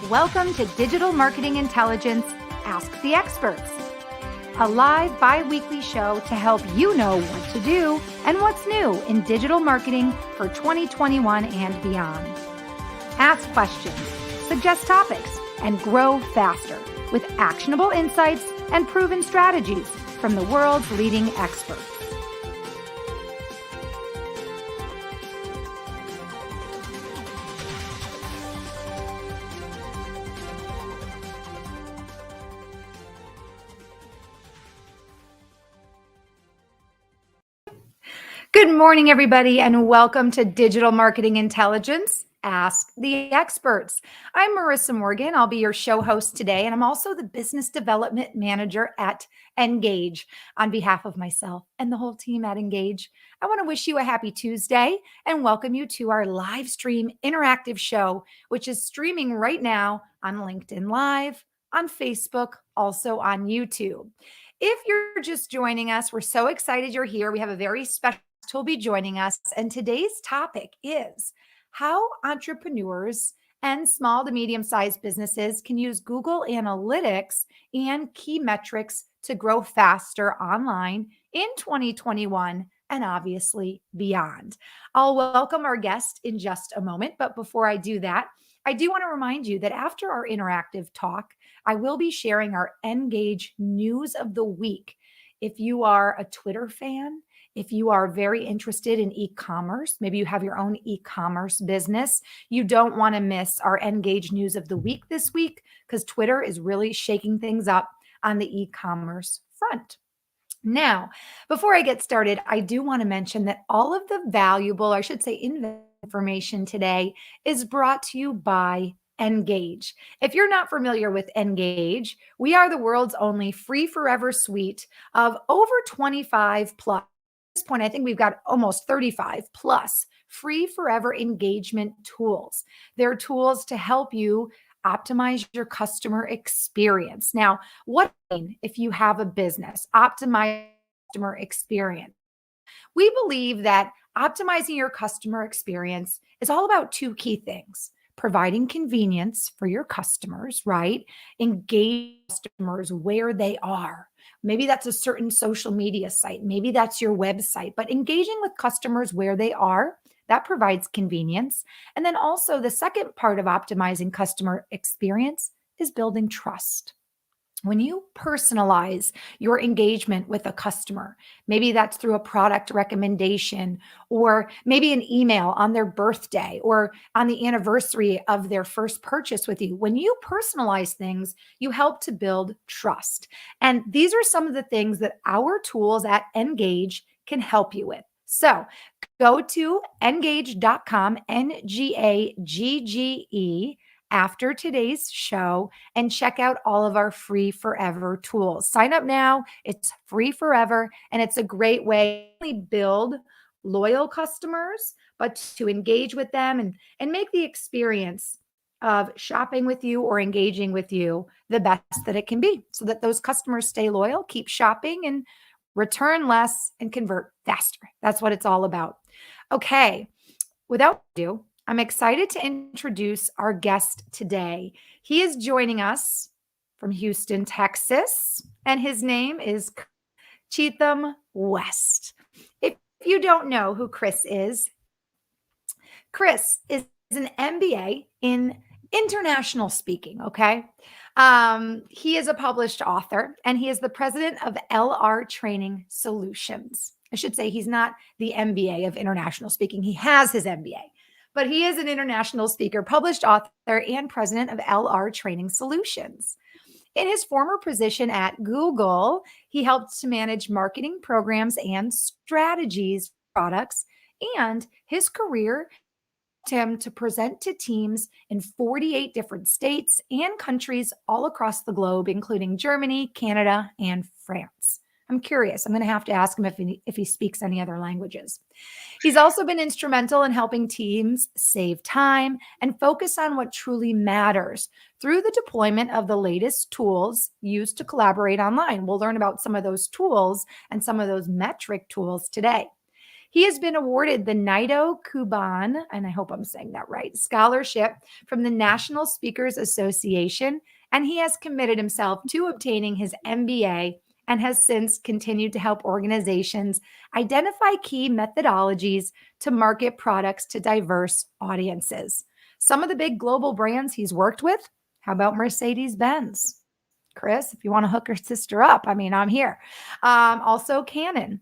Welcome to Digital Marketing Intelligence, Ask the Experts, a live bi-weekly show to help you know what to do and what's new in digital marketing for 2021 and beyond. Ask questions, suggest topics, and grow faster with actionable insights and proven strategies from the world's leading experts. Good morning, everybody, and welcome to Digital Marketing Intelligence, Ask the Experts. I'm Marissa Morgan. I'll be your show host today, and I'm also the Business Development Manager at Engage. On behalf of myself and the whole team at Engage, I want to wish you a happy Tuesday and welcome you to our live stream interactive show, which is streaming right now on LinkedIn Live, on Facebook, also on YouTube. If you're just joining us, we're so excited you're here. We have a very special will be joining us, and today's topic is how entrepreneurs and small to medium-sized businesses can use Google Analytics and key metrics to grow faster online in 2021 and obviously beyond. I'll welcome our guest in just a moment, but before I do that, I do want to remind you that after our interactive talk, I will be sharing our Engage News of the Week. If you are a Twitter fan, if you are very interested in e-commerce, maybe you have your own e-commerce business, you don't want to miss our Engage News of the Week this week because Twitter is really shaking things up on the e-commerce front. Now, before I get started, I do want to mention that all of the valuable, or I should say information today is brought to you by Engage. If you're not familiar with Engage, we are the world's only free forever suite of over 25 plus. At this point, I think we've got almost 35 plus free forever engagement tools. They're tools to help you optimize your customer experience. Now, what if you have a business, optimize customer experience? We believe that optimizing your customer experience is all about two key things: providing convenience for your customers, right? Engage customers where they are. Maybe that's a certain social media site. Maybe that's your website, but engaging with customers where they are, that provides convenience. And then also the second part of optimizing customer experience is building trust. When you personalize your engagement with a customer, maybe that's through a product recommendation or maybe an email on their birthday or on the anniversary of their first purchase with you. When you personalize things, you help to build trust. And these are some of the things that our tools at Engage can help you with. So go to engage.com, N-G-A-G-G-E, after today's show and check out all of our free forever tools. Sign up now. It's free forever. And it's a great way to build loyal customers, but to engage with them and make the experience of shopping with you or engaging with you the best that it can be so that those customers stay loyal, keep shopping and return less and convert faster. That's what it's all about. Okay. Without ado, I'm excited to introduce our guest today. He is joining us from Houston, Texas, and his name is Cheatham West. If you don't know who Chris is an MBA in international speaking, okay? He is a published author, and he is the president of LR Training Solutions. I should say he's not the MBA of international speaking. He has his MBA. But he is an international speaker, published author, and president of LR Training Solutions. In his former position at Google, he helped to manage marketing programs and strategies, products, and his career helped him to present to teams in 48 different states and countries all across the globe, including Germany, Canada, and France. I'm curious. I'm going to have to ask him if he speaks any other languages. He's also been instrumental in helping teams save time and focus on what truly matters through the deployment of the latest tools used to collaborate online. We'll learn about some of those tools and some of those metric tools today. He has been awarded the Naito Kuban, and I hope I'm saying that right, scholarship from the National Speakers Association, and he has committed himself to obtaining his MBA and has since continued to help organizations identify key methodologies to market products to diverse audiences. Some of the big global brands he's worked with, how about Mercedes-Benz? Chris, if you want to hook your sister up, I mean, I'm here. Also, Canon.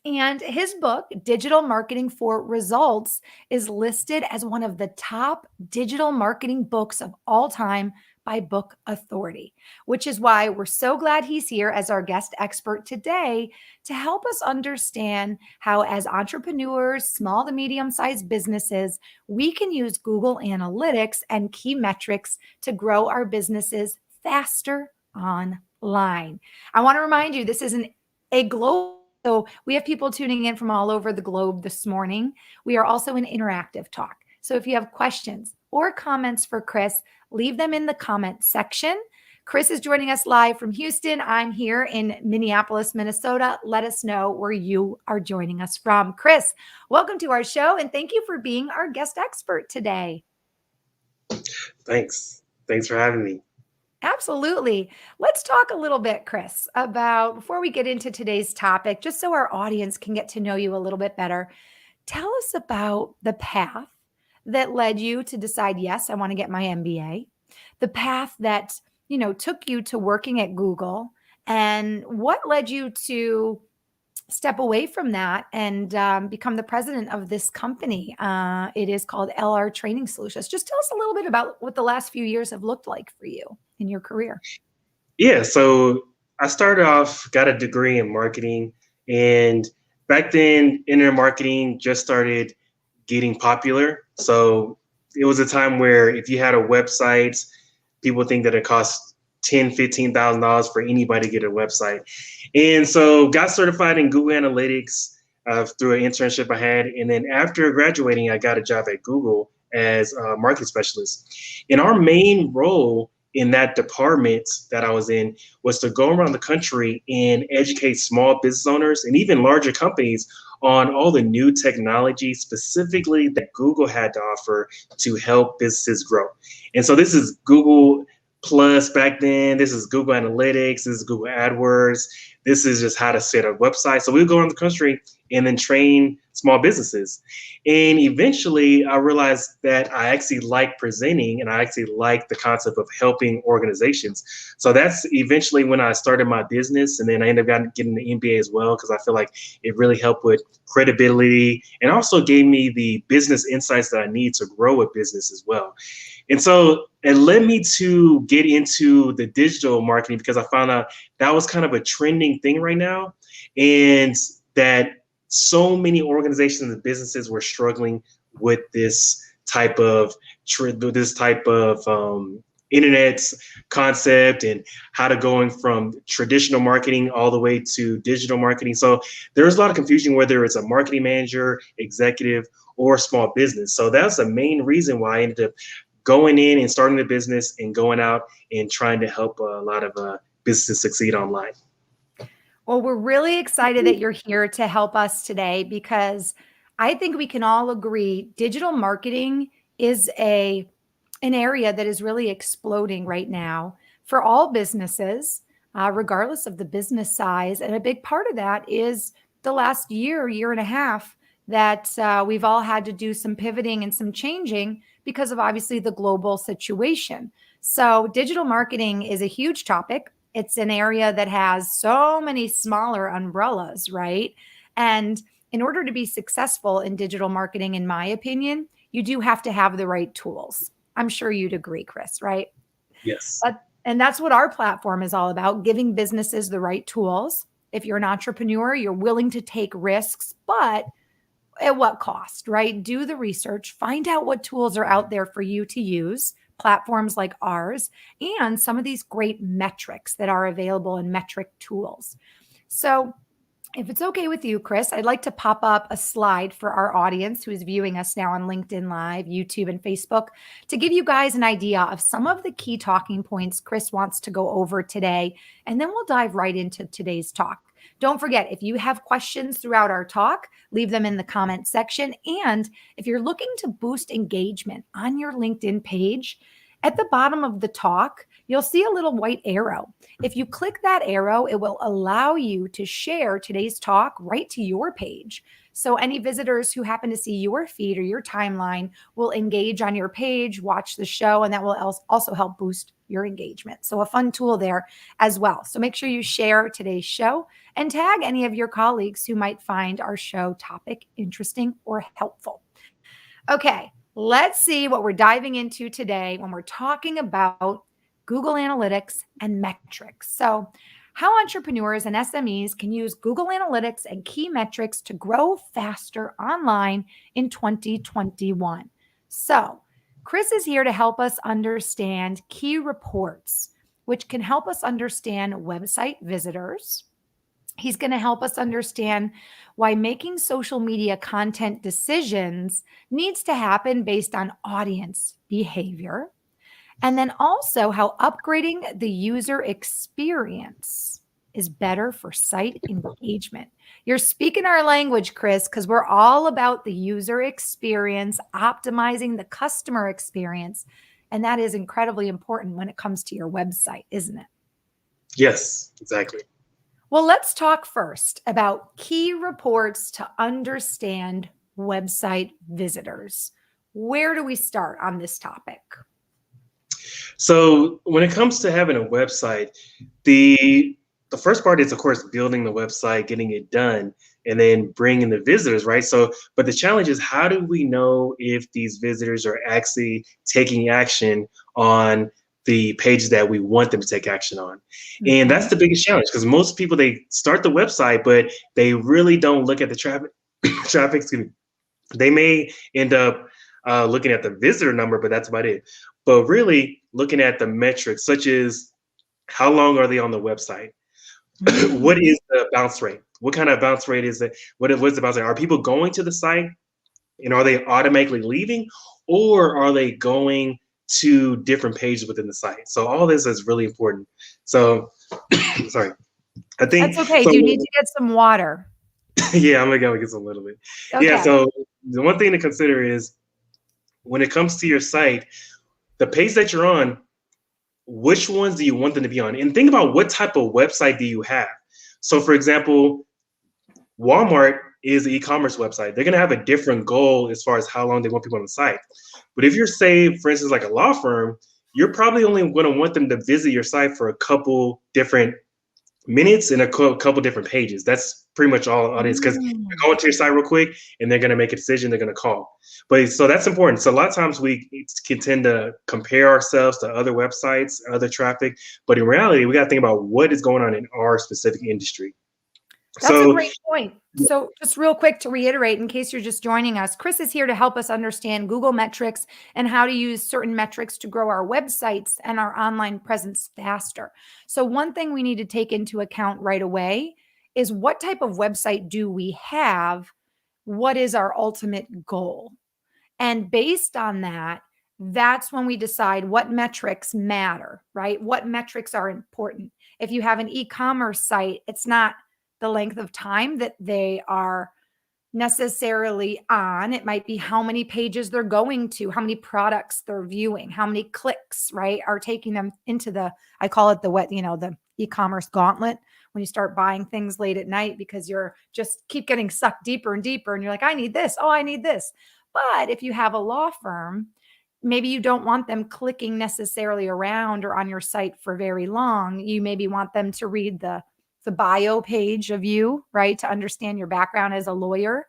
And his book, Digital Marketing for Results, is listed as one of the top digital marketing books of all time by Book Authority, which is why we're so glad he's here as our guest expert today to help us understand how, as entrepreneurs, small to medium sized businesses, we can use Google Analytics and key metrics to grow our businesses faster online. I want to remind you, this is a global. So we have people tuning in from all over the globe this morning. We are also an interactive talk. So if you have questions or comments for Chris, leave them in the comment section. Chris is joining us live from Houston. I'm here in Minneapolis, Minnesota. Let us know where you are joining us from. Chris, welcome to our show, and thank you for being our guest expert today. Thanks. Thanks for having me. Absolutely. Let's talk a little bit, Chris, about before we get into today's topic, just so our audience can get to know you a little bit better. Tell us about the path that led you to decide, yes, I want to get my MBA, the path that, took you to working at Google, and what led you to step away from that and become the president of this company. It is called LR Training Solutions. Just tell us a little bit about what the last few years have looked like for you in your career. Yeah, so I started off, got a degree in marketing, and back then, internet marketing just started getting popular. So it was a time where if you had a website, people think that it costs $10,000, $15,000 for anybody to get a website. And so got certified in Google Analytics through an internship I had. And then after graduating, I got a job at Google as a marketing specialist. And our main role in that department that I was in was to go around the country and educate small business owners and even larger companies on all the new technology specifically that Google had to offer to help businesses grow. And so this is Google Plus back then. This is Google Analytics. This is Google AdWords. This is just how to set a website. So we would go around the country and then train small businesses. And eventually I realized that I actually like presenting and I actually like the concept of helping organizations. So that's eventually when I started my business. And then I ended up getting the MBA as well, because I feel like it really helped with credibility and also gave me the business insights that I need to grow a business as well. And so it led me to get into the digital marketing because I found out that was kind of a trending thing right now, and that so many organizations and businesses were struggling with this type of internet concept and how to going from traditional marketing all the way to digital marketing. So there's a lot of confusion whether it's a marketing manager, executive, or small business. So that's the main reason why I ended up going in and starting a business and going out and trying to help a lot of businesses succeed online. Well, we're really excited that you're here to help us today, because I think we can all agree digital marketing is an area that is really exploding right now for all businesses, regardless of the business size. And a big part of that is the last year and a half that we've all had to do some pivoting and some changing because of obviously the global situation. So digital marketing is a huge topic. It's an area that has so many smaller umbrellas, right? And in order to be successful in digital marketing, in my opinion, you do have to have the right tools. I'm sure you'd agree, Chris, right? Yes. And that's what our platform is all about, giving businesses the right tools. If you're an entrepreneur, you're willing to take risks, but at what cost, right? Do the research, find out what tools are out there for you to use, platforms like ours, and some of these great metrics that are available in metric tools. So if it's okay with you, Chris, I'd like to pop up a slide for our audience who is viewing us now on LinkedIn Live, YouTube, and Facebook to give you guys an idea of some of the key talking points Chris wants to go over today. And then we'll dive right into today's talk. Don't forget, if you have questions throughout our talk, leave them in the comment section. And if you're looking to boost engagement on your LinkedIn page, at the bottom of the talk, you'll see a little white arrow. If you click that arrow, it will allow you to share today's talk right to your page. So any visitors who happen to see your feed or your timeline will engage on your page, watch the show, and that will also help boost your engagement. So a fun tool there as well. So make sure you share today's show and tag any of your colleagues who might find our show topic interesting or helpful. Okay, let's see what we're diving into today when we're talking about Google Analytics and metrics. So how entrepreneurs and SMEs can use Google Analytics and key metrics to grow faster online in 2021. So Chris is here to help us understand key reports, which can help us understand website visitors. He's going to help us understand why making social media content decisions needs to happen based on audience behavior. And then also how upgrading the user experience is better for site engagement. You're speaking our language, Chris, because we're all about the user experience, optimizing the customer experience. And that is incredibly important when it comes to your website, isn't it? Yes, exactly. Well, let's talk first about key reports to understand website visitors. Where do we start on this topic? So when it comes to having a website, the first part is, of course, building the website, getting it done, and then bringing the visitors, right? So, but the challenge is, how do we know if these visitors are actually taking action on the pages that we want them to take action on? And that's the biggest challenge, because most people, they start the website, but they really don't look at the traffic. Excuse me. They may end up looking at the visitor number, but that's about it. But really looking at the metrics, such as how long are they on the website? What is the bounce rate? What kind of bounce rate is it? What's the bounce rate? Are people going to the site and are they automatically leaving, or are they going to different pages within the site? So all this is really important. So, sorry. I think that's okay. So, do you need to get some water? Yeah, I'm gonna go get some a little bit. Okay. Yeah. So the one thing to consider is, when it comes to your site, the page that you're on, which ones do you want them to be on? And think about, what type of website do you have? So for example, Walmart is an e-commerce website. They're going to have a different goal as far as how long they want people on the site. But if you're, say, for instance, like a law firm, you're probably only going to want them to visit your site for a couple different minutes and a couple different pages. That's pretty much all it is, because they're going to your site real quick and they're going to make a decision, they're going to call. But so that's important. So a lot of times we can tend to compare ourselves to other websites, other traffic, but in reality, we got to think about what is going on in our specific industry. That's a great point. So just real quick to reiterate, in case you're just joining us, Chris is here to help us understand Google metrics and how to use certain metrics to grow our websites and our online presence faster. So one thing we need to take into account right away is, what type of website do we have? What is our ultimate goal? And based on that, that's when we decide what metrics matter, right? What metrics are important. If you have an e-commerce site, it's not the length of time that they are necessarily on. It might be how many pages they're going to, how many products they're viewing, how many clicks, right, are taking them into the, I call it the e-commerce gauntlet, when you start buying things late at night because you're just keep getting sucked deeper and deeper. And you're like, I need this. Oh, I need this. But if you have a law firm, maybe you don't want them clicking necessarily around or on your site for very long. You maybe want them to read the bio page of you, right, to understand your background as a lawyer.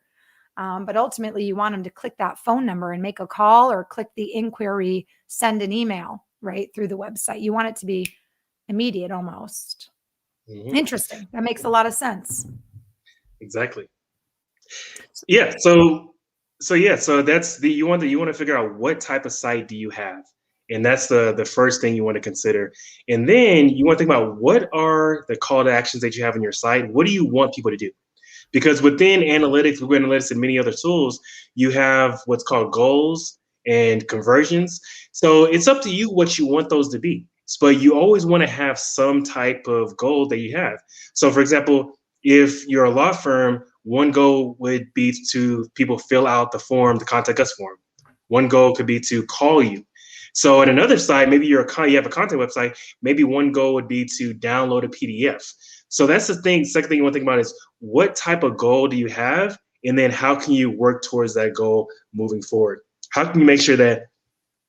But ultimately, you want them to click that phone number and make a call, or click the inquiry, send an email, right, through the website. You want it to be immediate almost. Interesting. That makes a lot of sense. Exactly. Yeah. So that's you want to figure out what type of site do you have. And that's the first thing you want to consider. And then you want to think about, what are the call to actions that you have on your site? What do you want people to do? Because within analytics, Google Analytics and many other tools, you have what's called goals and conversions. So it's up to you what you want those to be. But you always want to have some type of goal that you have. So for example, if you're a law firm, one goal would be to people fill out the form, the contact us form. One goal could be to call you. So at another side, maybe you have a content website, maybe one goal would be to download a PDF. So that's the thing. Second thing you want to think about is what type of goal do you have? And then how can you work towards that goal moving forward? How can you make sure that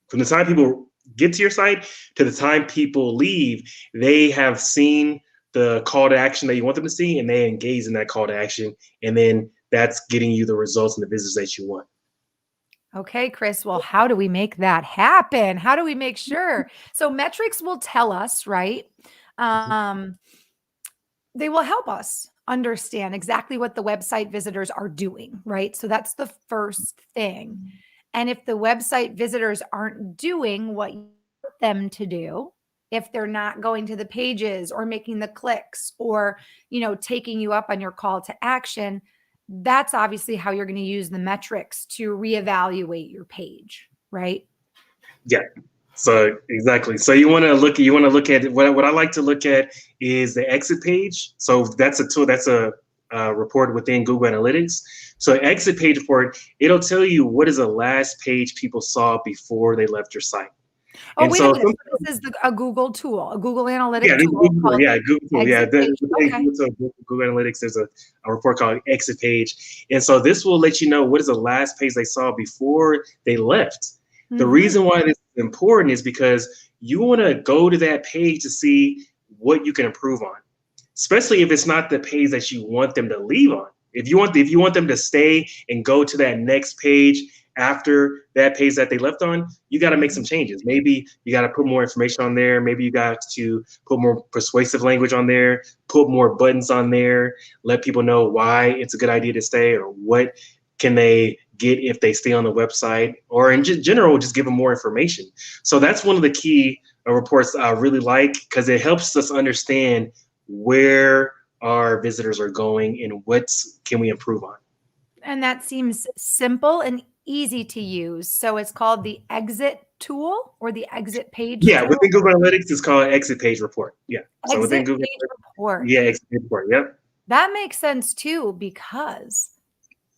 from the time people get to your site to the time people leave, they have seen the call to action that you want them to see and they engage in that call to action. And then that's getting you the results and the visits that you want. Okay, Chris. Well, how do we make that happen? How do we make sure? So metrics will tell us, right? Um, they will help us understand exactly what the website visitors are doing, right? So that's the first thing. And if the website visitors aren't doing what you want them to do, if they're not going to the pages or making the clicks or, taking you up on your call to action, that's obviously how you're going to use the metrics to reevaluate your page, right? Yeah. So exactly. So you want to look at what I like to look at is the exit page. So that's a tool, that's a report within Google Analytics. So exit page report, it'll tell you what is the last page people saw before they left your site. Oh, And wait a so minute. So this is a Google tool, a Google Analytic yeah, tool called Google tool. Yeah, Exit Page. Okay. Google Analytics, there's a report called Exit Page. And so this will let you know what is the last page they saw before they left. The reason why this is important is because you want to go to that page to see what you can improve on, especially if it's not the page that you want them to leave on. If you want them to stay and go to that next page after that page that they left on, you got to make some changes. Maybe you got to put more information on there. Maybe you got to put more persuasive language on there, put more buttons on there, let people know why it's a good idea to stay or what can they get if they stay on the website, or in general, just give them more information. So that's one of the key reports I really like because it helps us understand where our visitors are going and what can we improve on. And that seems simple and easy to use. So it's called the exit tool or the exit page Yeah, tool? within Google Analytics, it's called Exit Page Report. Yeah. So within Exit Google, page report. yeah, Exit Page Report. Yep. That makes sense too, because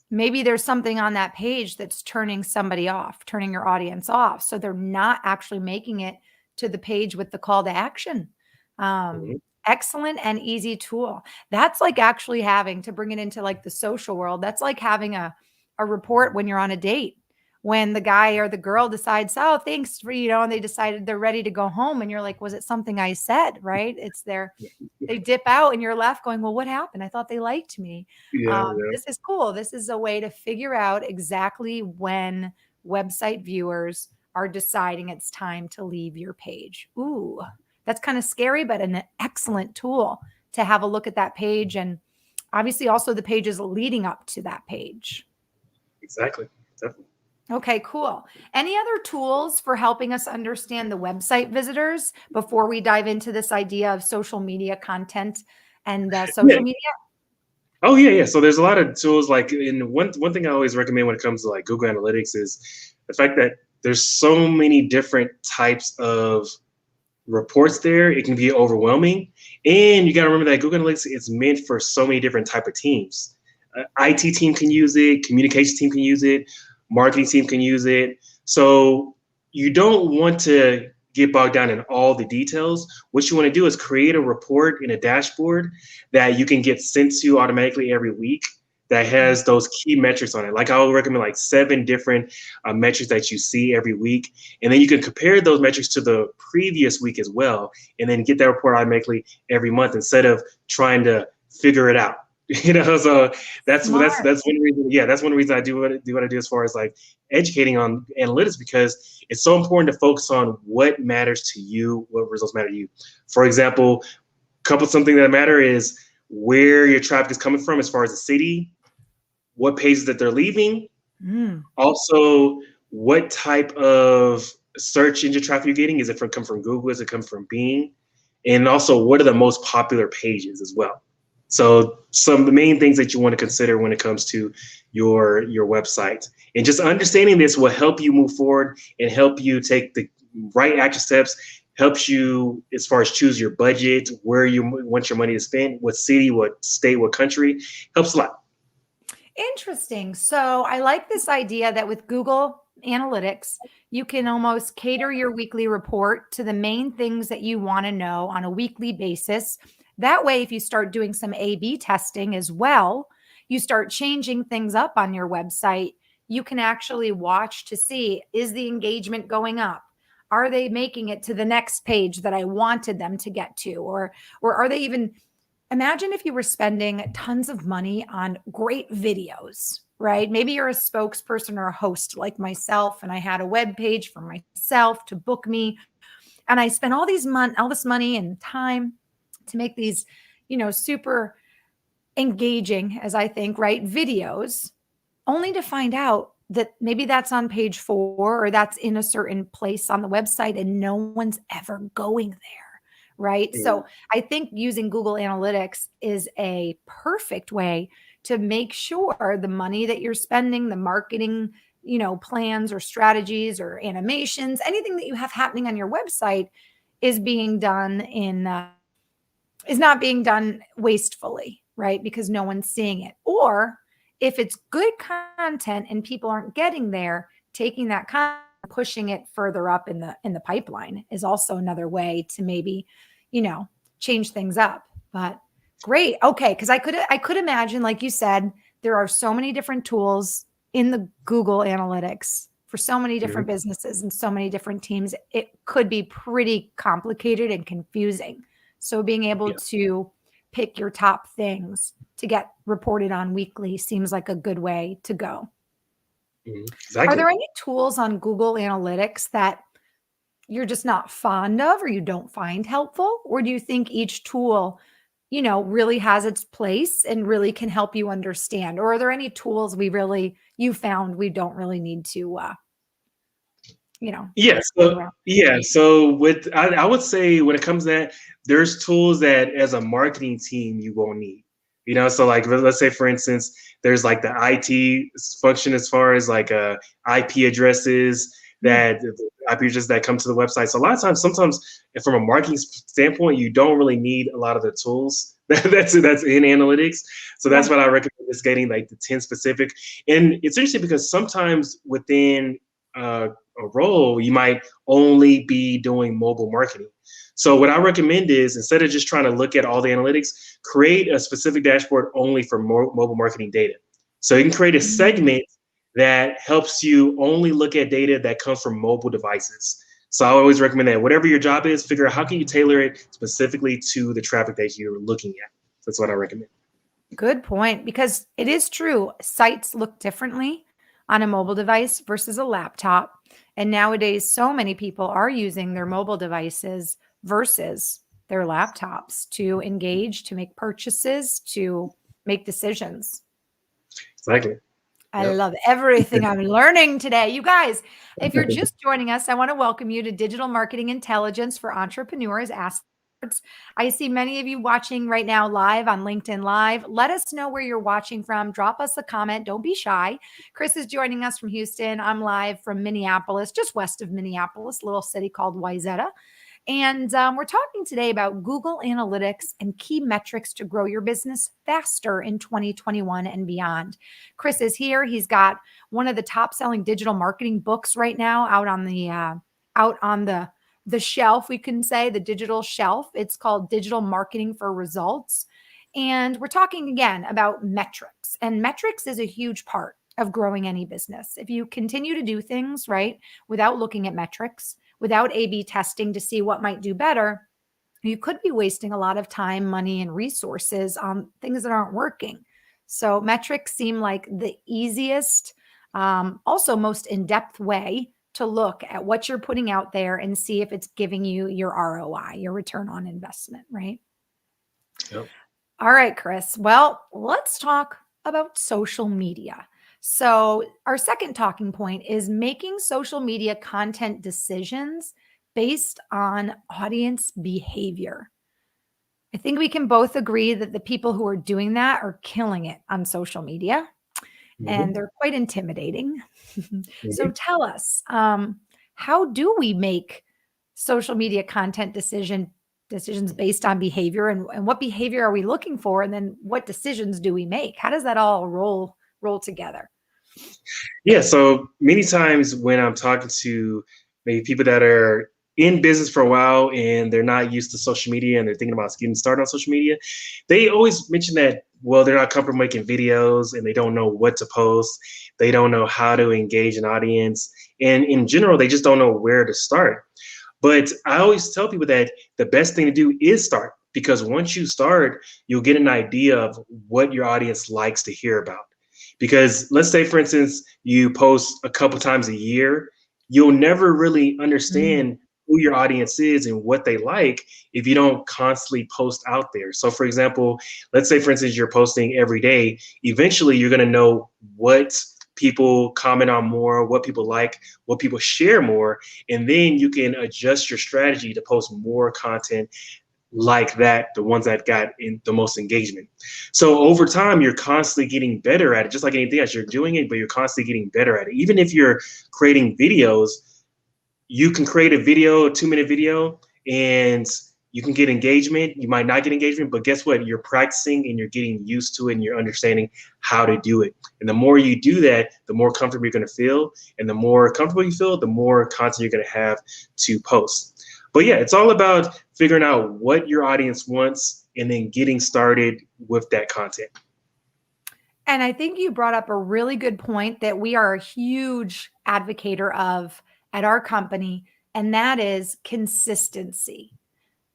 maybe there's something on that page that's turning somebody off, turning your audience off. So they're not actually making it to the page with the call to action. Excellent and easy tool. That's like actually having to bring it into like the social world. That's like having a report when you're on a date, when the guy or the girl decides, oh, thanks for, and they decided they're ready to go home. And you're like, was it something I said? Right. It's they dip out and you're left going, well, what happened? I thought they liked me. Yeah. This is cool. This is a way to figure out exactly when website viewers are deciding it's time to leave your page. Ooh, that's kind of scary, but an excellent tool to have a look at that page. And obviously also the pages leading up to that page. Exactly. Definitely. Okay, cool. Any other tools for helping us understand the website visitors before we dive into this idea of social media content and social media? Oh yeah. So there's a lot of tools. Like, in one thing I always recommend when it comes to like Google Analytics is the fact that there's so many different types of reports there. It can be overwhelming, and you got to remember that Google Analytics is meant for so many different type of teams. IT team can use it, communication team can use it, marketing team can use it. So you don't want to get bogged down in all the details. What you want to do is create a report in a dashboard that you can get sent to automatically every week that has those key metrics on it. Like, I would recommend like 7 different metrics that you see every week. And then you can compare those metrics to the previous week as well, and then get that report automatically every month instead of trying to figure it out. So that's one reason. Yeah, that's one reason I do what I do as far as like educating on analytics, because it's so important to focus on what matters to you, what results matter to you. For example, something that matter is where your traffic is coming from as far as the city, what pages that they're leaving, also what type of search engine traffic you're getting. Is it come from Google? Is it come from Bing? And also, what are the most popular pages as well? So some of the main things that you want to consider when it comes to your website. And just understanding this will help you move forward and help you take the right action steps, helps you as far as choose your budget, where you want your money to spend, what city, what state, what country. Helps a lot. Interesting. So I like this idea that with Google Analytics, you can almost cater your weekly report to the main things that you want to know on a weekly basis. That way, if you start doing some A/B testing as well, you start changing things up on your website, you can actually watch to see, is the engagement going up? Are they making it to the next page that I wanted them to get to? Or are they even, imagine if you were spending tons of money on great videos, right? Maybe you're a spokesperson or a host like myself, and I had a web page for myself to book me, and I spent all this money and time to make these, super engaging, as I think, right, videos, only to find out that maybe that's on page 4 or that's in a certain place on the website and no one's ever going there, right? Mm, So I think using Google Analytics is a perfect way to make sure the money that you're spending, the marketing, plans or strategies or animations, anything that you have happening on your website is being done is not being done wastefully, right? Because no one's seeing it. Or if it's good content and people aren't getting there, taking that content, pushing it further up in the pipeline is also another way to maybe, you know, change things up. But great. Okay, because I could imagine, like you said, there are so many different tools in the Google Analytics for so many different mhm. businesses and so many different teams. It could be pretty complicated and confusing. So being able Yeah. to pick your top things to get reported on weekly seems like a good way to go. Are Exactly. there any tools on Google Analytics that you're just not fond of or you don't find helpful? Or do you think each tool, really has its place and really can help you understand? Or are there any tools you found we don't really need to, you know, Yeah, hang so around? yeah, so with I would say when it comes to that, there's tools that as a marketing team you won't need. So like let's say for instance, there's like the IT function as far as like IP addresses Mm, that IP addresses that come to the website. So a lot of times, sometimes if from a marketing standpoint, you don't really need a lot of the tools that's in analytics. So that's right. what I recommend is getting like the 10 specific. And it's interesting because sometimes within uh, a role, you might only be doing mobile marketing. So what I recommend is instead of just trying to look at all the analytics, create a specific dashboard only for mobile marketing data. So you can create a Mm. segment that helps you only look at data that comes from mobile devices. So I always recommend that whatever your job is, figure out how can you tailor it specifically to the traffic that you're looking at. That's what I recommend. Good point, because it is true. Sites look differently on a mobile device versus a laptop. And nowadays, so many people are using their mobile devices versus their laptops to engage, to make purchases, to make decisions. Exactly. I Yep. love everything I'm learning today. You guys, if you're just joining us, I want to welcome you to Digital Marketing Intelligence for Entrepreneurs. Ask. I see many of you watching right now live on LinkedIn Live. Let us know where you're watching from. Drop us a comment. Don't be shy. Chris is joining us from Houston. I'm live from Minneapolis, just west of Minneapolis, a little city called Wayzata. And we're talking today about Google Analytics and key metrics to grow your business faster in 2021 and beyond. Chris is here. He's got one of the top-selling digital marketing books right now out on the shelf. We can say the digital shelf. It's called Digital Marketing for Results, and we're talking again about metrics. And metrics is a huge part of growing any business. If you continue to do things right without looking at metrics, without A/B testing to see what might do better, you could be wasting a lot of time, money, and resources on things that aren't working. So metrics seem like the easiest, also most in-depth way to look at what you're putting out there and see if it's giving you your ROI, your return on investment, right? Yep. All right, Chris. Well, let's talk about social media. So, our second talking point is making social media content decisions based on audience behavior. I think we can both agree that the people who are doing that are killing it on social media and Mhm. they're quite intimidating. So, Mhm. tell us, how do we make social media content decisions based on behavior, and what behavior are we looking for, and then what decisions do we make? How does that all roll together? Yeah, so many times when I'm talking to maybe people that are in business for a while and they're not used to social media and they're thinking about getting started on social media, they always mention that, well, they're not comfortable making videos and they don't know what to post. They don't know how to engage an audience. And in general, they just don't know where to start. But I always tell people that the best thing to do is start, because once you start, you'll get an idea of what your audience likes to hear about. Because let's say, for instance, you post a couple times a year, you'll never really Mm. understand who your audience is and what they like if you don't constantly post out there. So, for example, let's say, for instance, you're posting every day. Eventually, you're going to know what people comment on more, what people like, what people share more, and then you can adjust your strategy to post more content like that, the ones that got in the most engagement. So over time, you're constantly getting better at it, just like anything else. You're doing it, but you're constantly getting better at it. Even if you're creating videos, you can create a video, a 2-minute video, and you can get engagement. You might not get engagement, but guess what? You're practicing and you're getting used to it and you're understanding how to do it. And the more you do that, the more comfortable you're going to feel. And the more comfortable you feel, the more content you're going to have to post. But yeah, it's all about figuring out what your audience wants and then getting started with that content. And I think you brought up a really good point that we are a huge advocator of at our company, and that is consistency.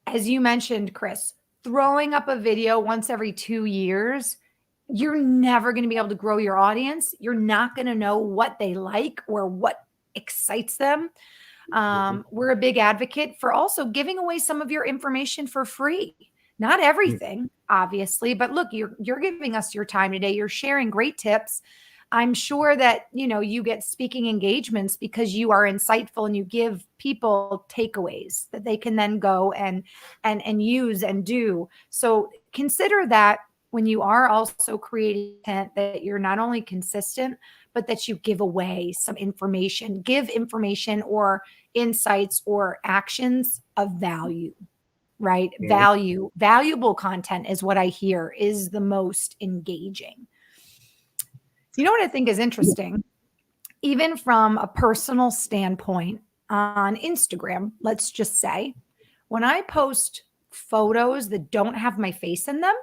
As you mentioned, Chris, throwing up a video once every 2 years, you're never going to be able to grow your audience. You're not going to know what they like or what excites them. Mhm. We're a big advocate for also giving away some of your information for free. Not everything, obviously, but look, you're giving us your time today. You're sharing great tips. I'm sure that you get speaking engagements because you are insightful and you give people takeaways that they can then go and use and do. So consider that when you are also creating content, that you're not only consistent, but that you give away some information, give information or insights or actions of value, right? Mhm. Valuable content is what I hear is the most engaging. You know what I think is interesting? Even from a personal standpoint on Instagram, let's just say, when I post photos that don't have my face in them,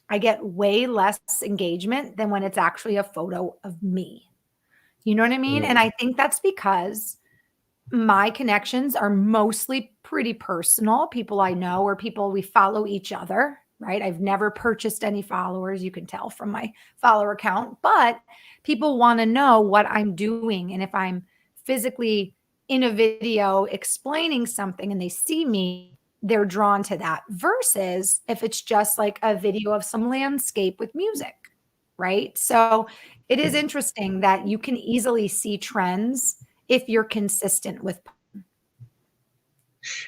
I get way less engagement than when it's actually a photo of me. You know what I mean? And Mhm. I think that's because my connections are mostly pretty personal, people I know or people we follow each other, right? I've never purchased any followers, you can tell from my follower count, but people want to know what I'm doing. And if I'm physically in a video explaining something and they see me, they're drawn to that versus if it's just like a video of some landscape with music, right? So it is interesting that you can easily see trends if you're consistent with.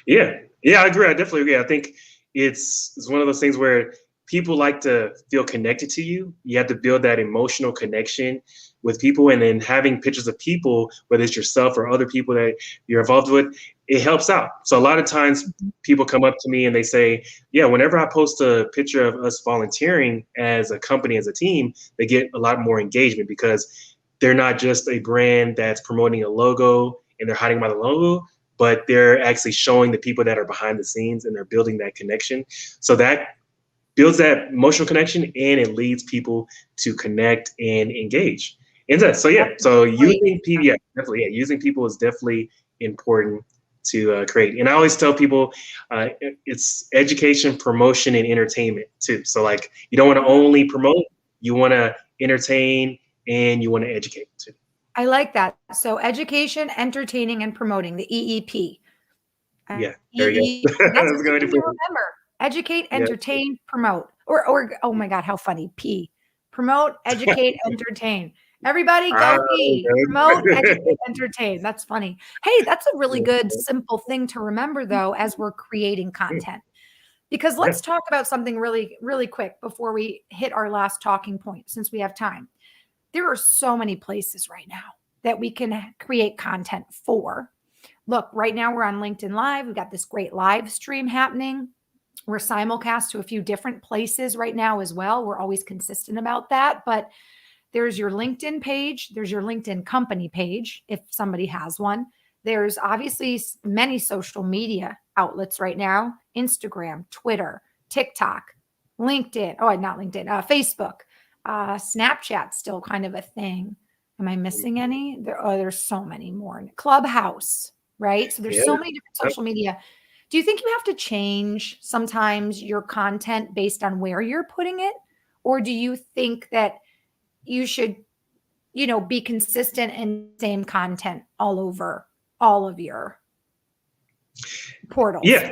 Yeah, yeah, I agree. I definitely agree. I think it's one of those things where people like to feel connected to you. You have to build that emotional connection with people, and then having pictures of people, whether it's yourself or other people that you're involved with, it helps out. So a lot of times people come up to me and they say, "Yeah, whenever I post a picture of us volunteering as a company, as a team, they get a lot more engagement because they're not just a brand that's promoting a logo and they're hiding behind the logo, but they're actually showing the people that are behind the scenes and they're building that connection." So that builds that emotional connection and it leads people to connect and engage. And so yeah, That's a so great. using people, yeah, definitely, yeah, using people is definitely important to create. And I always tell people it's education, promotion, and entertainment too. So like you don't want to only promote, you want to entertain and you want to educate too. I like that. So education, entertaining, and promoting, the EEP. Yeah, there you EE, go. that's a That's a good good way to thing to put it. remember. Educate, Yeah. entertain, promote. Or oh my God, how funny. P. Promote, educate, entertain. Everybody Ah, go E. Promote, okay. educate, entertain. That's funny. Hey, that's a really good, simple thing to remember though, as we're creating content. Because Yeah. let's talk about something really, really quick before we hit our last talking point, since we have time. There are so many places right now that we can create content for. Look, right now we're on LinkedIn Live. We've got this great live stream happening. We're simulcast to a few different places right now as well. We're always consistent about that. But there's your LinkedIn page. There's your LinkedIn company page, if somebody has one. There's obviously many social media outlets right now: Instagram, Twitter, TikTok, LinkedIn. Oh, not LinkedIn, Facebook, Snapchat's still kind of a thing. Am I missing any? There's so many more. Clubhouse, right? So there's Yeah. so many different social media. Do you think you have to change sometimes your content based on where you're putting it? Or do you think that you should, be consistent in same content all over all of your portals? Yeah.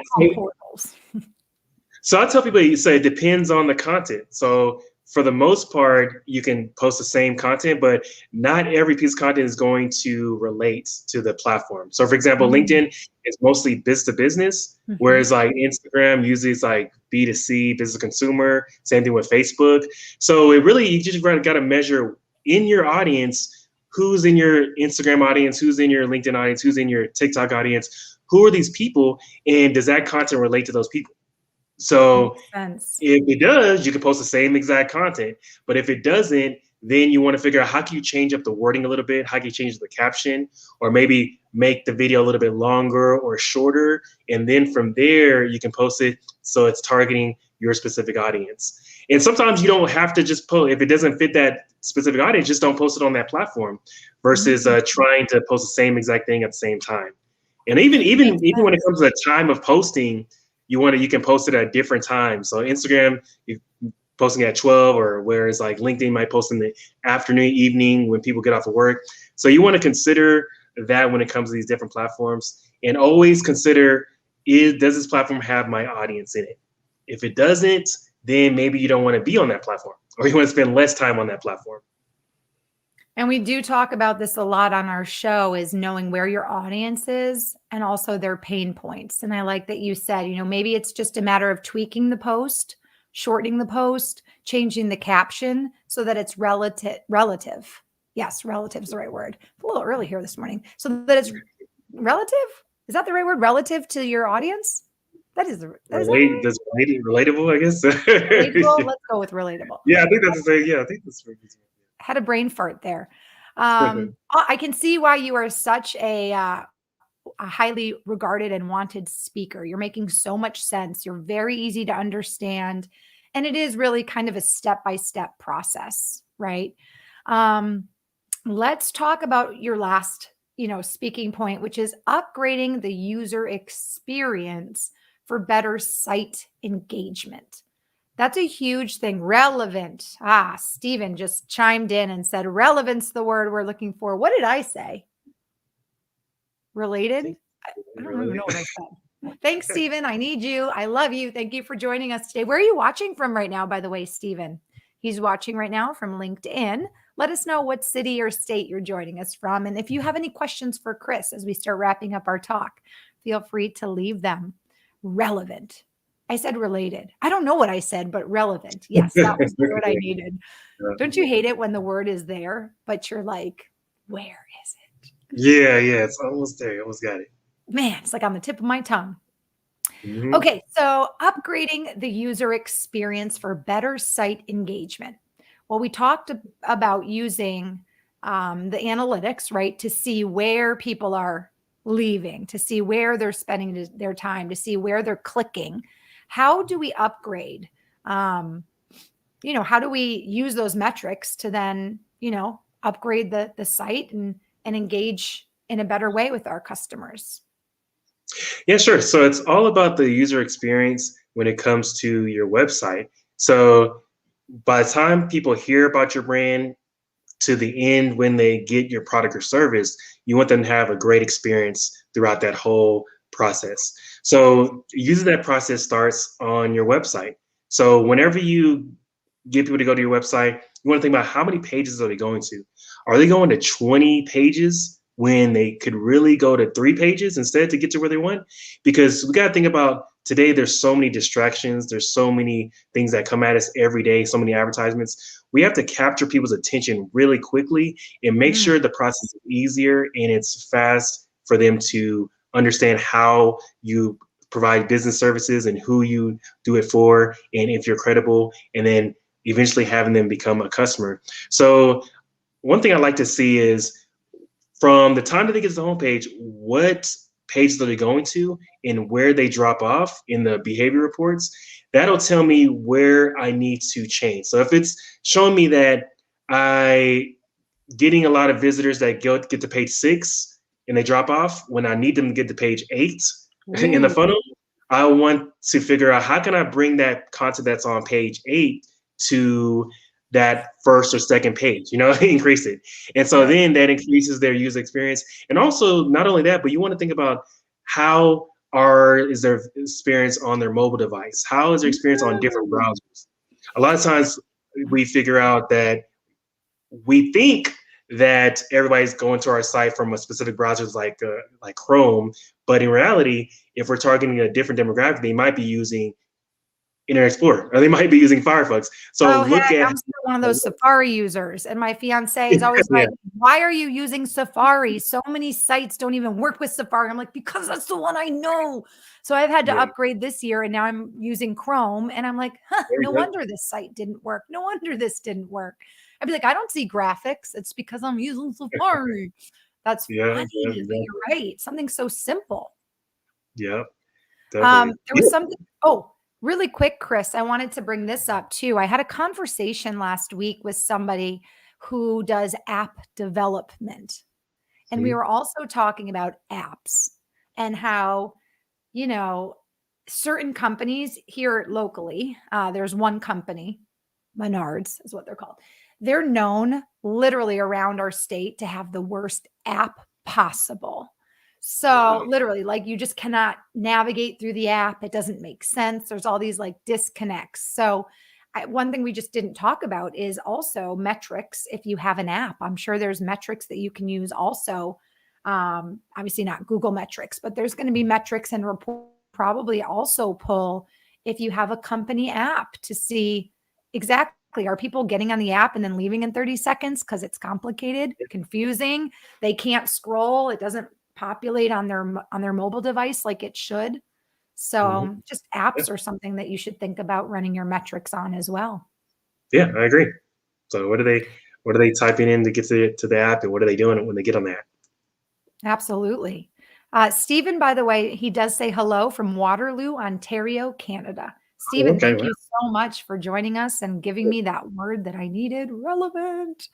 So I tell people, you say it depends on the content. So for the most part, you can post the same content, but not every piece of content is going to relate to the platform. So for example, LinkedIn is mostly business to business, whereas like Instagram usually is like B2C, business to consumer. Same thing with Facebook. So it really, you just got to measure in your audience, who's in your Instagram audience, who's in your LinkedIn audience, who's in your TikTok audience, who are these people, and does that content relate to those people? So if it does, you can post the same exact content. But if it doesn't, then you want to figure out how can you change up the wording a little bit? How can you change the caption? Or maybe make the video a little bit longer or shorter. And then from there, you can post it so it's targeting your specific audience. And sometimes you don't have to just post. If it doesn't fit that specific audience, just don't post it on that platform versus trying to post the same exact thing at the same time. And even when it comes to the time of posting, you can post it at different times. So Instagram, you're posting at 12, or whereas like LinkedIn might post in the afternoon, evening when people get off of work. So you want to consider that when it comes to these different platforms, and always consider, does this platform have my audience in it? If it doesn't, then maybe you don't want to be on that platform, or you want to spend less time on that platform. And we do talk about this a lot on our show, is knowing where your audience is and also their pain points. And I like that you said, maybe it's just a matter of tweaking the post, shortening the post, changing the caption so that it's relative. Yes, relative is the right word. It's a little early here this morning. So that it's relative. Is that the right word? Relative to your audience? That is relatable, I guess. Relatable? Let's go with relatable. Yeah, I think that's the same. Yeah, I think that's right. Had a brain fart there. I can see why you are such a highly regarded and wanted speaker. You're making so much sense. You're very easy to understand. And it is really kind of a step-by-step process, right? Let's talk about your last, speaking point, which is upgrading the user experience for better site engagement. That's a huge thing. Relevant. Stephen just chimed in and said, relevance, the word we're looking for. What did I say? Related? I don't even know what I said. Thanks, Stephen. I need you. I love you. Thank you for joining us today. Where are you watching from right now, by the way, Stephen? He's watching right now from LinkedIn. Let us know what city or state you're joining us from. And if you have any questions for Chris as we start wrapping up our talk, feel free to leave them. Relevant. I said related. I don't know what I said, but relevant. Yes, that was the word I needed. Don't you hate it when the word is there, but you're like, where is it? Yeah, it's almost there. You almost got it. Man, it's like on the tip of my tongue. Okay, so upgrading the user experience for better site engagement. Well, we talked about using the analytics, right, to see where people are leaving, to see where they're spending their time, to see where they're clicking. How do we upgrade? How do we use those metrics to then, upgrade the site and engage in a better way with our customers? Yeah, sure. So it's all about the user experience when it comes to your website. So by the time people hear about your brand to the end, when they get your product or service, you want them to have a great experience throughout that whole process. So usually that process starts on your website. So whenever you get people to go to your website, you want to think about how many pages are they going to? Are they going to 20 pages when they could really go to 3 pages instead to get to where they want? Because we got to think about today, there's so many distractions. There's so many things that come at us every day, so many advertisements. We have to capture people's attention really quickly and make sure the process is easier and it's fast for them to understand how you provide business services and who you do it for, and if you're credible, and then eventually having them become a customer. So one thing I like to see is from the time that they get to the homepage, what pages are they going to and where they drop off in the behavior reports. That'll tell me where I need to change. So if it's showing me that I getting a lot of visitors that get to page 6 and they drop off when I need them to get to page 8 in the Ooh. funnel, I want to figure out how can I bring that content that's on page 8 to that first or second page, increase it. And so Right. then that increases their user experience. And also not only that, but you want to think about how is their experience on their mobile device? How is their experience on different Ooh. browsers? A lot of times we figure out that we think that everybody's going to our site from a specific browsers like Chrome, but in reality, if we're targeting a different demographic, they might be using Internet Explorer or they might be using Firefox. So Oh, heck, look at I'm still one of those Safari users, and my fiancé is always yeah, like, "Why are you using Safari? So many sites don't even work with Safari." I'm like, "Because that's the one I know." So I've had to yeah, upgrade this year, and now I'm using Chrome, and I'm like, "Huh, there no you go. wonder this site didn't work. No wonder this didn't work." I'd be like, "I don't see graphics. It's because I'm using Safari." That's Yeah, yeah, funny, but exactly. you're right. Something so simple. Yeah, definitely. There Yeah. was something oh, really quick, Chris, I wanted to bring this up too. I had a conversation last week with somebody who does app development, and we Mhm. were also talking about apps and how, you know, certain companies here locally, there's one company, Menards is what they're called. They're known literally around our state to have the worst app possible. Oh So wow. literally, like you just cannot navigate through the app. It doesn't make sense. There's all these like disconnects. So one thing we just didn't talk about is also metrics. If you have an app, I'm sure there's metrics that you can use also. Obviously not Google metrics, but there's going to be metrics and report probably also pull if you have a company app to see exactly, are people getting on the app and then leaving in 30 seconds because it's complicated, confusing, they can't scroll, it doesn't populate on their mobile device like it should. Mhm. So just Yeah, apps are something that you should think about running your metrics on as well. yeah, I agree. So what are they typing in to get to the app, and what are they doing when they get on the app? Absolutely. Stephen, by the way, he does say hello from Waterloo, Ontario, Canada. Oh, Stephen, okay, thank wow. you so much for joining us and giving me that word that I needed, relevant.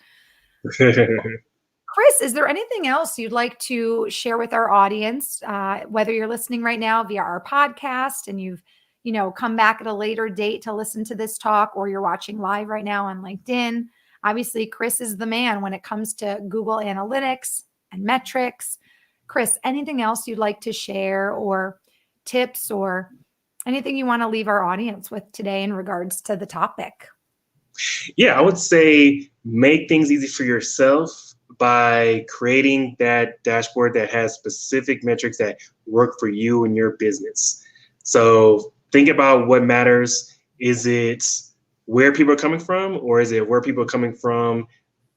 Chris, is there anything else you'd like to share with our audience? Whether you're listening right now via our podcast and you've, come back at a later date to listen to this talk, or you're watching live right now on LinkedIn. Obviously, Chris is the man when it comes to Google Analytics and metrics. Chris, anything else you'd like to share, or tips, or anything you want to leave our audience with today in regards to the topic? Yeah, I would say make things easy for yourself by creating that dashboard that has specific metrics that work for you and your business. So think about what matters. Is it where people are coming from, or is it where people are coming from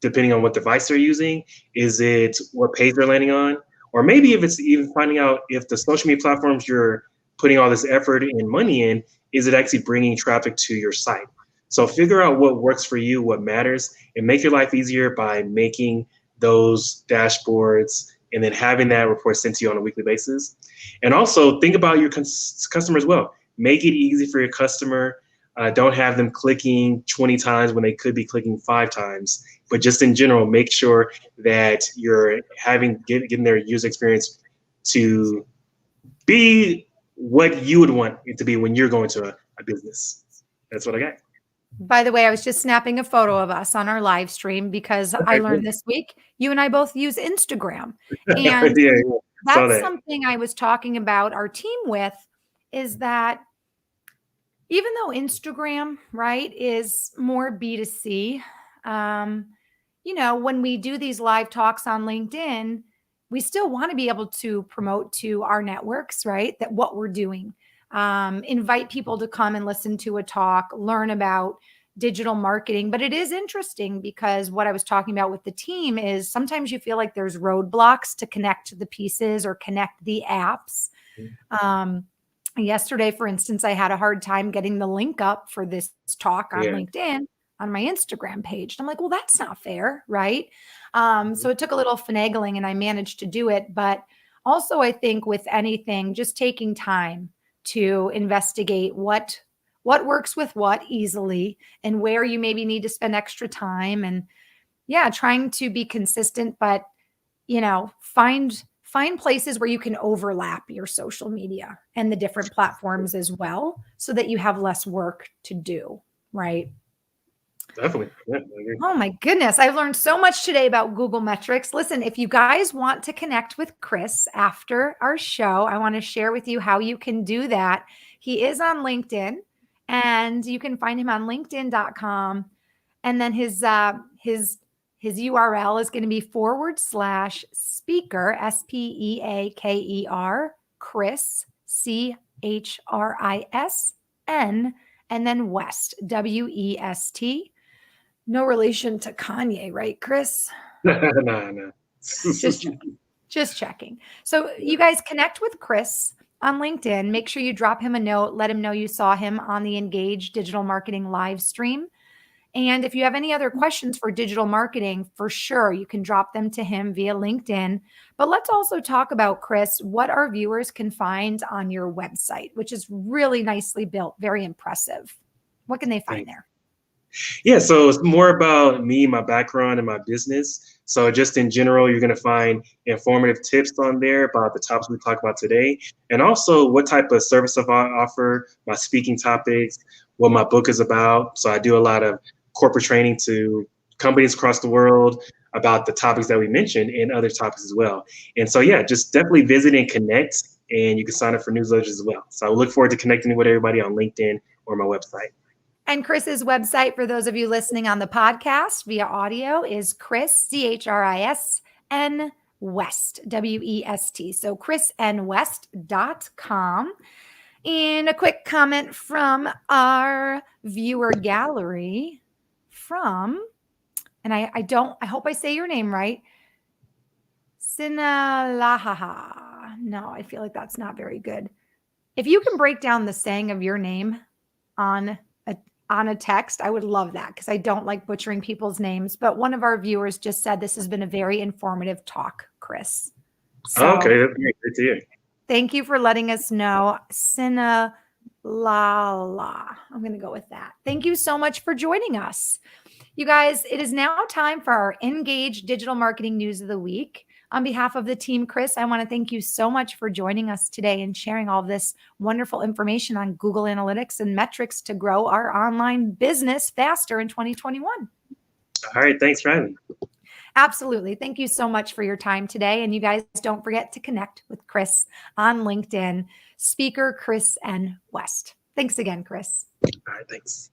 depending on what device they're using? Is it what page they're landing on? Or maybe if it's even finding out if the social media platforms you're putting all this effort and money in, is it actually bringing traffic to your site? So figure out what works for you, what matters, and make your life easier by making those dashboards and then having that report sent to you on a weekly basis. And also think about your customer as well. Make it easy for your customer. Don't have them clicking 20 times when they could be clicking 5 times. But just in general, make sure that you're getting their user experience to be what you would want it to be when you're going to a business. That's what I got. By the way, I was just snapping a photo of us on our live stream because I Okay, learned this week you and I both use Instagram. yeah, And yeah, saw that's that. something I was talking about our team with, is that even though Instagram, right, is more B2C, um, when we do these live talks on LinkedIn, we still want to be able to promote to our networks, right? That what we're doing, invite people to come and listen to a talk, learn about digital marketing. But it is interesting because what I was talking about with the team is sometimes you feel like there's roadblocks to connect the pieces or connect the apps. Yesterday, for instance, I had a hard time getting the link up for this talk on Yeah. LinkedIn on my Instagram page. I'm like, well, that's not fair, right? So it took a little finagling and I managed to do it. But also, I think with anything, just taking time to investigate what works with what easily and where you maybe need to spend extra time, and yeah, trying to be consistent, but find places where you can overlap your social media and the different platforms as well so that you have less work to do, right? Definitely. Yeah, I agree. Oh my goodness. I've learned so much today about Google metrics. Listen, if you guys want to connect with Chris after our show, I want to share with you how you can do that. He is on LinkedIn and you can find him on linkedin.com. And then his URL is going to be /speaker, SPEAKER, Chris, CHRISN, and then West, WEST. No relation to Kanye, right, Chris? No. Just checking. So you guys connect with Chris on LinkedIn. Make sure you drop him a note. Let him know you saw him on the Engage Digital Marketing live stream. And if you have any other questions for digital marketing, for sure, you can drop them to him via LinkedIn. But let's also talk about, Chris, what our viewers can find on your website, which is really nicely built, very impressive. What can they find there? Yeah, so it's more about me, my background, and my business. So just in general, you're going to find informative tips on there about the topics we talked about today, and also what type of service I offer, my speaking topics, what my book is about. So I do a lot of corporate training to companies across the world about the topics that we mentioned and other topics as well. And so, yeah, just definitely visit and connect, and you can sign up for newsletters as well. So I look forward to connecting with everybody on LinkedIn or my website. And Chris's website, for those of you listening on the podcast via audio, is Chris, CHRISN West, WEST. So chrisnwest.com. And a quick comment from our viewer gallery and I hope I say your name right, Sinalahaha. No, I feel like that's not very good. If you can break down the saying of your name on a text, I would love that because I don't like butchering people's names. But one of our viewers just said this has been a very informative talk, Chris. So, Okay, that's great to hear. Thank you for letting us know. Sinalala. I'm going to go with that. Thank you so much for joining us. You guys, it is now time for our Engage Digital Marketing News of the Week. On behalf of the team, Chris, I want to thank you so much for joining us today and sharing all this wonderful information on Google Analytics and metrics to grow our online business faster in 2021. All right, thanks for having me. Absolutely. Thank you so much for your time today. And you guys don't forget to connect with Chris on LinkedIn, speaker Chris N. West. Thanks again, Chris. All right, thanks.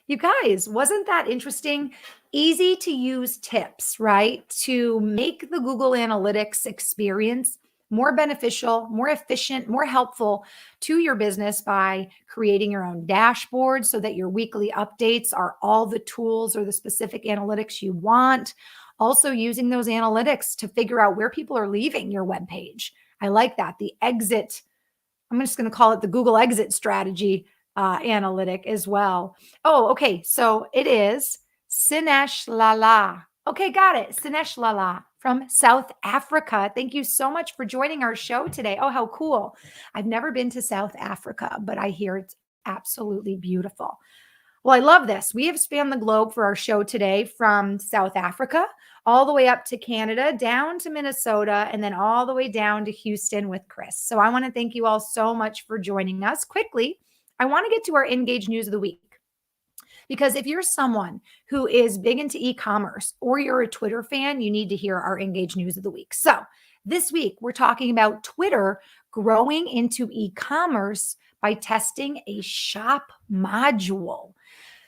You guys, wasn't that interesting? Easy to use tips, right? To make the Google Analytics experience more beneficial, more efficient, more helpful to your business by creating your own dashboard so that your weekly updates are all the tools or the specific analytics you want. Also using those analytics to figure out where people are leaving your webpage. I like that. The exit, I'm just going to call it the Google exit strategy analytic as well. Oh, okay. So it is Sinesh Lala. Okay, got it. Sinesh Lala from South Africa. Thank you so much for joining our show today. Oh, how cool. I've never been to South Africa, but I hear it's absolutely beautiful. Well, I love this. We have spanned the globe for our show today from South Africa all the way up to Canada, down to Minnesota, and then all the way down to Houston with Chris. So I want to thank you all so much for joining us. Quickly, I want to get to our Engage News of the Week. Because if you're someone who is big into e-commerce or you're a Twitter fan, you need to hear our Engage News of the Week. So this week, we're talking about Twitter growing into e-commerce by testing a shop module.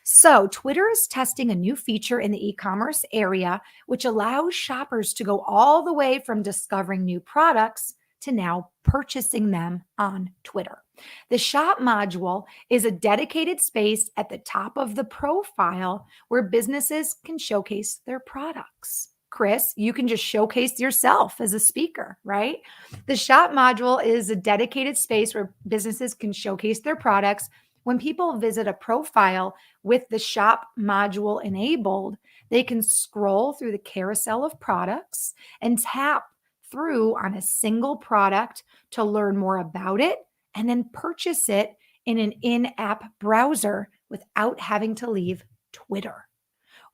So Twitter is testing a new feature in the e-commerce area, which allows shoppers to go all the way from discovering new products to now purchasing them on Twitter. The shop module is a dedicated space at the top of the profile where businesses can showcase their products. Chris, you can just showcase yourself as a speaker, right? The shop module is a dedicated space where businesses can showcase their products. When people visit a profile with the shop module enabled, they can scroll through the carousel of products and tap through on a single product to learn more about it and then purchase it in an in-app browser without having to leave Twitter.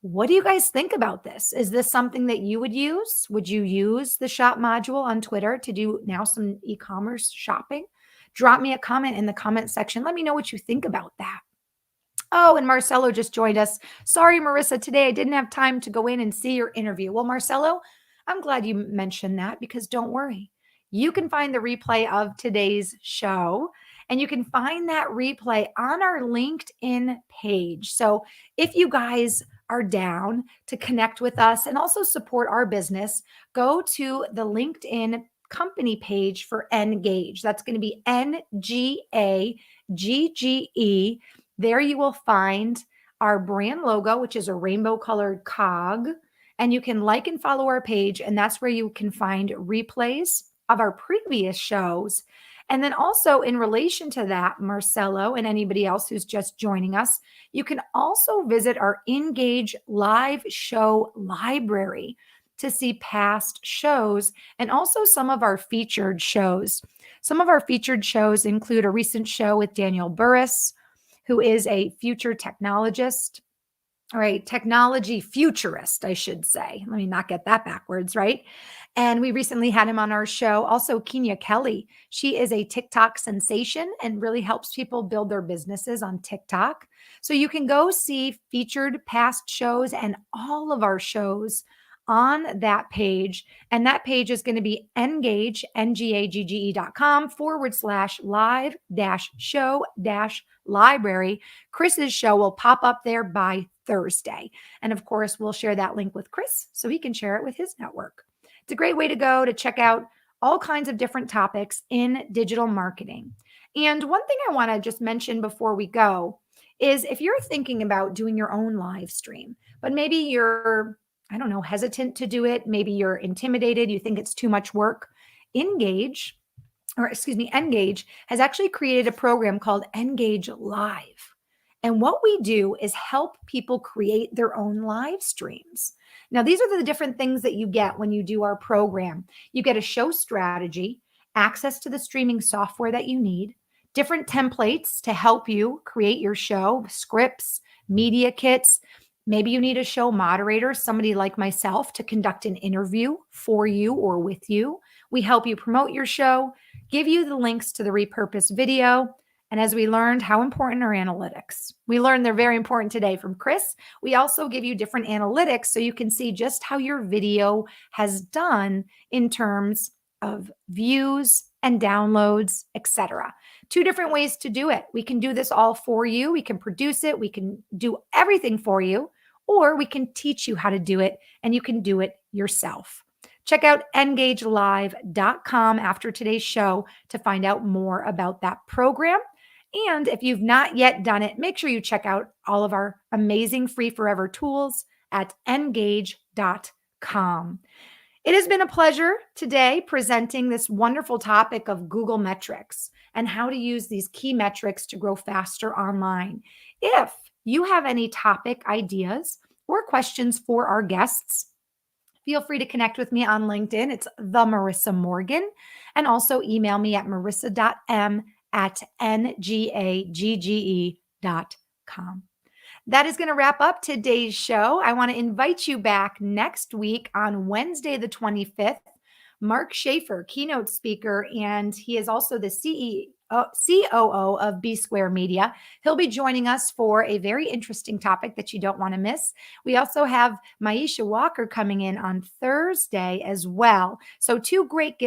What do you guys think about this? Is this something that you would use? Would you use the shop module on Twitter to do now some e-commerce shopping? Drop me a comment in the comment section. Let me know what you think about that. Oh, and Marcelo just joined us. Sorry, Marissa, today I didn't have time to go in and see your interview. Well, Marcelo, I'm glad you mentioned that because don't worry. You can find the replay of today's show and you can find that replay on our LinkedIn page. So if you guys are down to connect with us and also support our business, go to the LinkedIn company page for Engage. That's going to be NGAGGE. There you will find our brand logo, which is a rainbow colored cog. And you can like and follow our page. And that's where you can find replays of our previous shows. And then also in relation to that, Marcelo and anybody else who's just joining us, you can also visit our Engage live show library to see past shows and also some of our featured shows. Some of our featured shows include a recent show with Daniel Burris, who is a future technologist, or a technology futurist, I should say. Let me not get that backwards, right? And we recently had him on our show. Also, Kenya Kelly. She is a TikTok sensation and really helps people build their businesses on TikTok. So you can go see featured past shows and all of our shows on that page. And that page is going to be engage, engage.com/live-show-library. Chris's show will pop up there by Thursday. And of course, we'll share that link with Chris so he can share it with his network. It's a great way to go to check out all kinds of different topics in digital marketing. And one thing I want to just mention before we go is if you're thinking about doing your own live stream, but maybe you're, I don't know, hesitant to do it, maybe you're intimidated, you think it's too much work, Engage has actually created a program called Engage Live. And what we do is help people create their own live streams. Now, these are the different things that you get when you do our program. You get a show strategy, access to the streaming software that you need, different templates to help you create your show, scripts, media kits. Maybe you need a show moderator, somebody like myself, to conduct an interview for you or with you. We help you promote your show, give you the links to the repurposed video. And as we learned, how important are analytics? We learned they're very important today from Chris. We also give you different analytics so you can see just how your video has done in terms of views and downloads, etc. Two different ways to do it. We can do this all for you. We can produce it. We can do everything for you, or we can teach you how to do it and you can do it yourself. Check out engagelive.com after today's show to find out more about that program. And if you've not yet done it, make sure you check out all of our amazing free forever tools at engage.com. It has been a pleasure today presenting this wonderful topic of Google metrics and how to use these key metrics to grow faster online. If you have any topic ideas or questions for our guests, feel free to connect with me on LinkedIn. It's the Marissa Morgan, and also email me at marissa.m@ngagge.com. That is going to wrap up today's show. I want to invite you back next week on Wednesday, the 25th. Mark Schaefer, keynote speaker, and he is also the COO of B Square Media. He'll be joining us for a very interesting topic that you don't want to miss. We also have Maisha Walker coming in on Thursday as well. So two great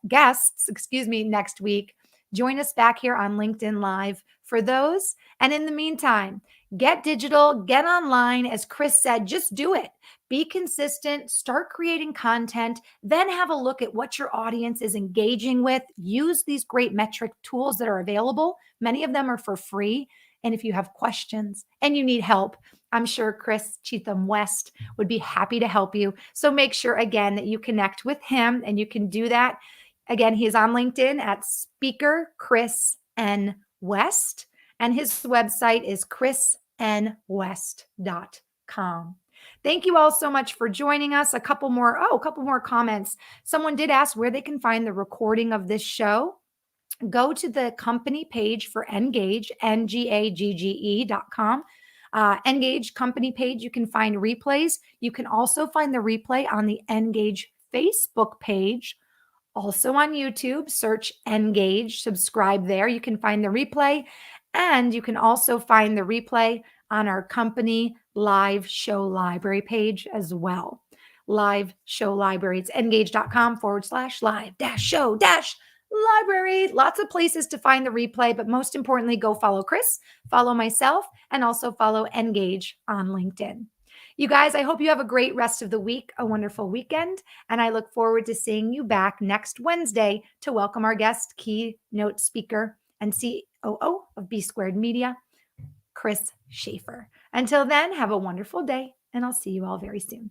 guests, next week. Join us back here on LinkedIn Live for for those. And in the meantime, get digital, get online. As Chris said, just do it. Be consistent, start creating content, then have a look at what your audience is engaging with. Use these great metric tools that are available. Many of them are for free. And if you have questions and you need help, I'm sure Chris Cheatham West would be happy to help you. So make sure, again, that you connect with him, and you can do that. Again, he's on LinkedIn at Speaker Chris N. West, and his website is chrisnwest.com. Thank you all so much for joining us. A couple more comments. Someone did ask where they can find the recording of this show. Go to the company page for Engage, Ngagge.com. Engage company page, you can find replays. You can also find the replay on the Engage Facebook page. Also on YouTube, search Engage, subscribe there. You can find the replay, and you can also find the replay on our company live show library page as well. Live show library. It's engage.com/live-show-library. Lots of places to find the replay, but most importantly, go follow Chris, follow myself, and also follow Engage on LinkedIn. You guys, I hope you have a great rest of the week, a wonderful weekend, and I look forward to seeing you back next Wednesday to welcome our guest, keynote speaker and COO of B Squared Media, Chris Schaefer. Until then, have a wonderful day, and I'll see you all very soon.